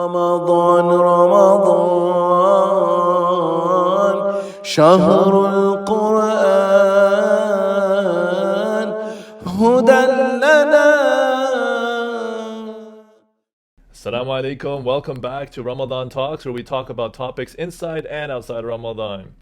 رمضان رمضان شهر القرآن هدى لنا. Assalamu alaikum, welcome back to Ramadan Talks, where we talk about topics inside and outside Ramadan.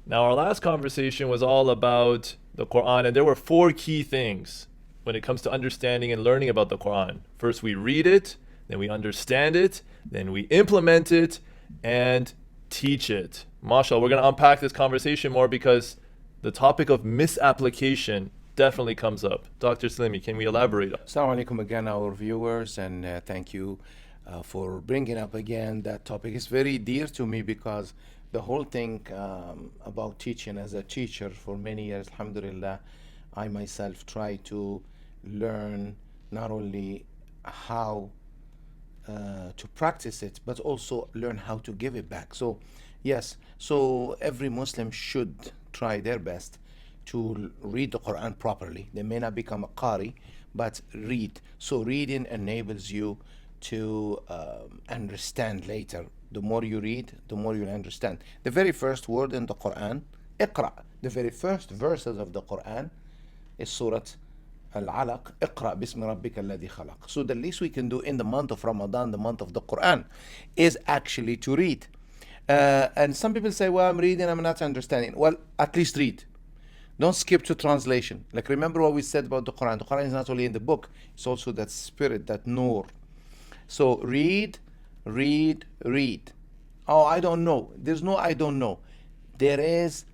Now, our last conversation was all about the Qur'an, and there were four key things when it comes to understanding and learning about the Qur'an. First, we read it, then we understand it, then we implement it, and teach it. MashaAllah, we're going to unpack this conversation more because the topic of misapplication definitely comes up. Dr. Slimi, can we elaborate? Assalamu alaikum again, our viewers, and thank you for bringing up again that topic. It's very dear to me because the whole thing about teaching as a teacher for many years, alhamdulillah, I myself try to learn not only how to practice it, but also learn how to give it back. So, yes, so every Muslim should try their best to read the Quran properly. They may not become a Qari, but read. So reading enables you to understand later. The more you read, the more you'll understand. The very first word in the Quran, Iqra. The very first verses of the Quran is Surah Al-Alaq, Iqra bismi rabbika alladhi khalaq. So the least we can do in the month of Ramadan, the month of the Quran, is actually to read. And some people say, well, I'm reading, I'm not understanding. Well, at least read. Don't skip to translation. Like, remember what we said about the Quran. The Quran is not only in the book, it's also that spirit, that nur. So read, read, read. Oh, I don't know. There's no I don't know. There is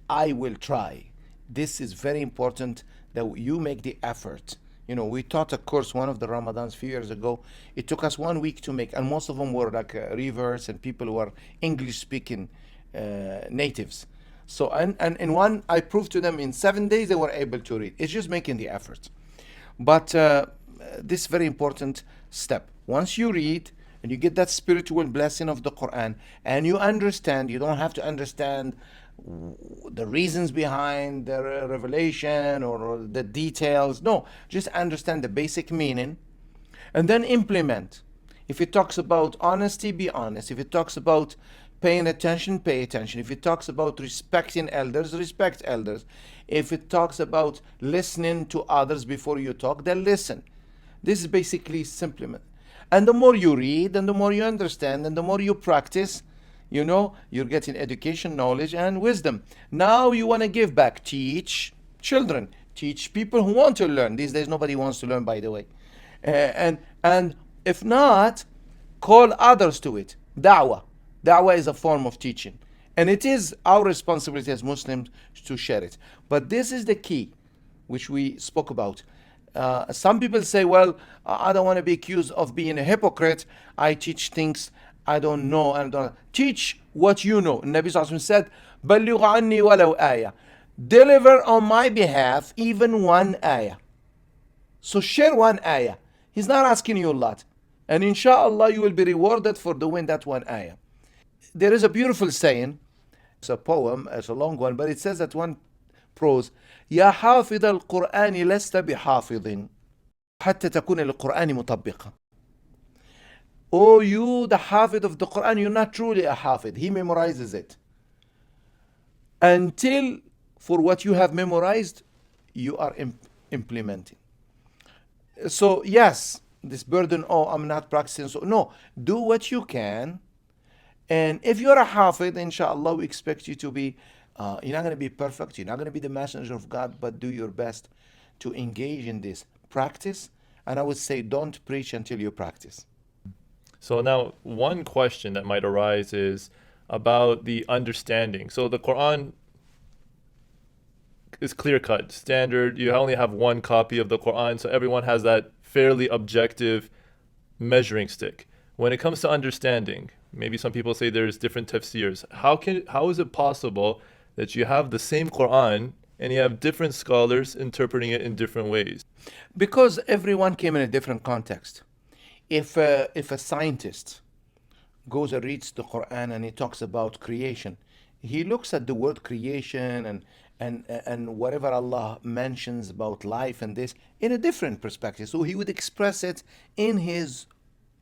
I will try. This is very important that you make the effort. You know, we taught a course, one of the Ramadans a few years ago. It took us 1 week to make, and most of them were like reverts and people who are English-speaking natives. So, and in one, I proved to them in 7 days they were able to read. It's just making the effort. But this very important step. Once you read and you get that spiritual blessing of the Quran and you understand, you don't have to understand the reasons behind the revelation or the details. No, just understand the basic meaning and then implement. If it talks about honesty, be honest. If it talks about paying attention, pay attention. If it talks about respecting elders, respect elders. If it talks about listening to others before you talk, then listen. This is basically simplement. And the more you read, and the more you understand, and the more you practice, you know, you're getting education, knowledge, and wisdom. Now you want to give back. Teach children. Teach people who want to learn. These days, nobody wants to learn, by the way. And if not, call others to it. Da'wah. Da'wah is a form of teaching. And it is our responsibility as Muslims to share it. But this is the key, which we spoke about. Some people say, well, I don't want to be accused of being a hypocrite. I teach things I don't know. And don't. Teach what you know. Nabi Sallallahu Alaihi Wasallam said, بَلِّغْ عَنِّي وَلَوْ آيَةً. Deliver on my behalf even one ayah. So share one ayah. He's not asking you a lot. And inshallah, you will be rewarded for doing that one ayah. There is a beautiful saying, it's a poem, it's a long one, but it says that one prose, يا حافظ القرآن لست بحافظ حتى تكون للقرآن مطبقا. Oh, you, the hafid of the Quran, you're not truly a hafid. He memorizes it. Until for what you have memorized, you are implementing. So yes, this burden, oh, I'm not practicing. So no, do what you can. And if you're a hafid, inshallah, we expect you to be, you're not going to be perfect, you're not going to be the messenger of God, but do your best to engage in this. Practice, and I would say don't preach until you practice. So now, one question that might arise is about the understanding. So the Quran is clear-cut, standard. You only have one copy of the Quran, so everyone has that fairly objective measuring stick. When it comes to understanding, maybe some people say there's different tafsirs. How is it possible that you have the same Quran and you have different scholars interpreting it in different ways? Because everyone came in a different context. If a scientist goes and reads the Quran and he talks about creation, he looks at the word creation and whatever Allah mentions about life and this in a different perspective. So he would express it in his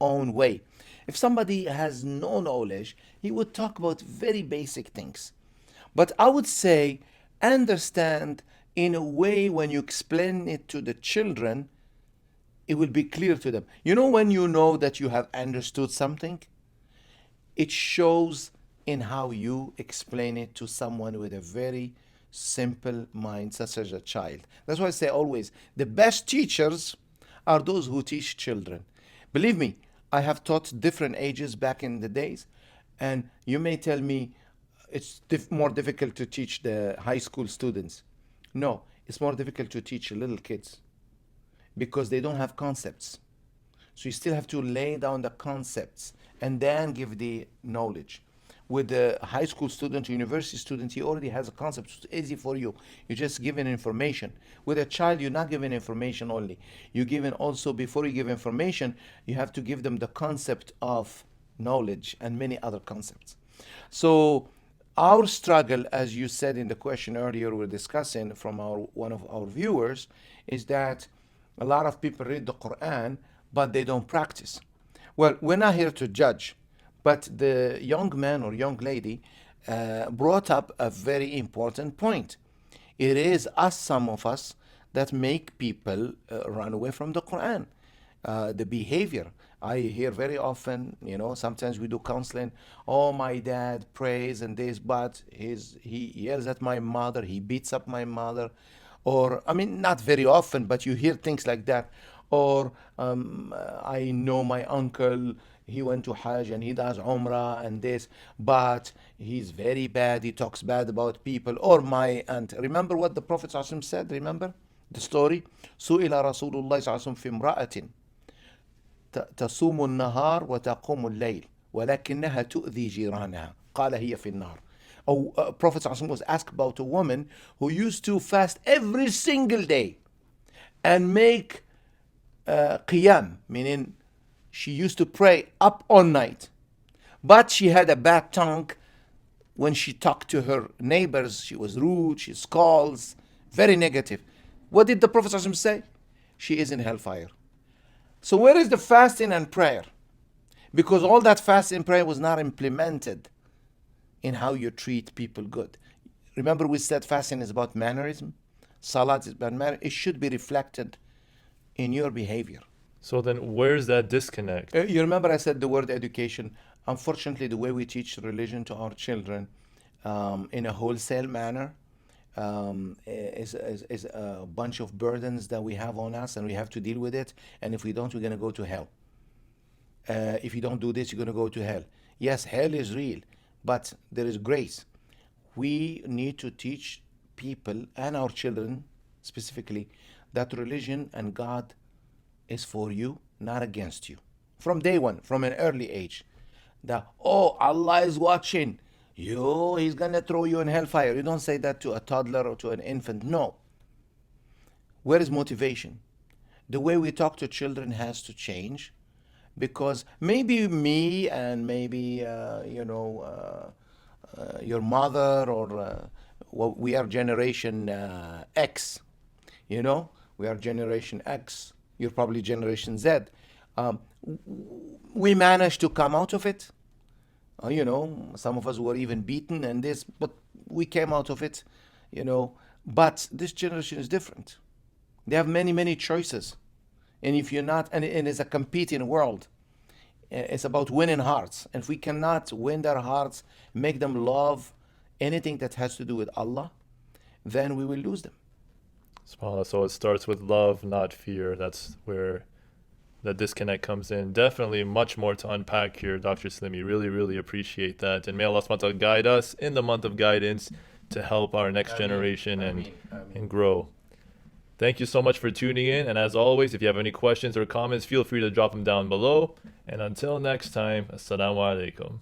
own way. If somebody has no knowledge, he would talk about very basic things. But I would say, understand in a way when you explain it to the children, it will be clear to them. You know, when you know that you have understood something, it shows in how you explain it to someone with a very simple mind, such as a child. That's why I say always, the best teachers are those who teach children. Believe me, I have taught different ages back in the days, and you may tell me it's more difficult to teach the high school students. No, it's more difficult to teach little kids because they don't have concepts. So you still have to lay down the concepts and then give the knowledge. With the high school student, university student, he already has a concept. It's easy for you. You're just giving information. With a child, you're not giving information only. You're giving also, before you give information, you have to give them the concept of knowledge and many other concepts. So our struggle, as you said in the question earlier, we're discussing from one of our viewers, is that a lot of people read the Qur'an, but they don't practice. Well, we're not here to judge, but the young man or young lady brought up a very important point. It is us, some of us, that make people run away from the Quran. The behavior. I hear very often, sometimes we do counseling. Oh, my dad prays and this, but he yells at my mother, he beats up my mother. Or, I mean, not very often, but you hear things like that. Or I know my uncle, he went to Hajj and he does Umrah and this, but he's very bad, he talks bad about people. Or my aunt. Remember what the Prophet ﷺ said? Remember the story? سئل رسول الله صلى الله عليه وسلم في امرأة تصوم النهار وتقوم الليل ولكنها تؤذي جيرانها قال هي في النار. Prophet ﷺ was asked about a woman who used to fast every single day and make qiyam, meaning she used to pray up all night. But she had a bad tongue. When she talked to her neighbors, she was rude, she scolds, very negative. What did the Prophet ﷺ say? She is in hellfire. So where is the fasting and prayer? Because all that fasting and prayer was not implemented in how you treat people good. Remember we said fasting is about mannerism? Salat is about manner. It should be reflected in your behavior. So then where's that disconnect? You remember I said the word education. Unfortunately, the way we teach religion to our children in a wholesale manner is a bunch of burdens that we have on us, and we have to deal with it. And if we don't, we're going to go to hell. If you don't do this, you're going to go to hell. Yes, hell is real, but there is grace. We need to teach people and our children specifically that religion and God is for you, not against you. From day one, from an early age. That, oh, Allah is watching. He's going to throw you in hellfire. You don't say that to a toddler or to an infant. No. Where is motivation? The way we talk to children has to change, because maybe me and maybe, your mother or we are generation X, we are generation X. You're probably generation Z. We managed to come out of it. Some of us were even beaten and this, but we came out of it, But this generation is different. They have many, many choices. And if you're not, and it's a competing world. It's about winning hearts. And if we cannot win their hearts, make them love anything that has to do with Allah, then we will lose them. SubhanAllah. So it starts with love, not fear. That's where the disconnect comes in. Definitely much more to unpack here, Dr. Slimi. Really, really appreciate that. And may Allah subhanahu wa ta'ala guide us in the month of guidance to help our next generation and grow. Thank you so much for tuning in. And as always, if you have any questions or comments, feel free to drop them down below. And until next time, Assalamu alaikum.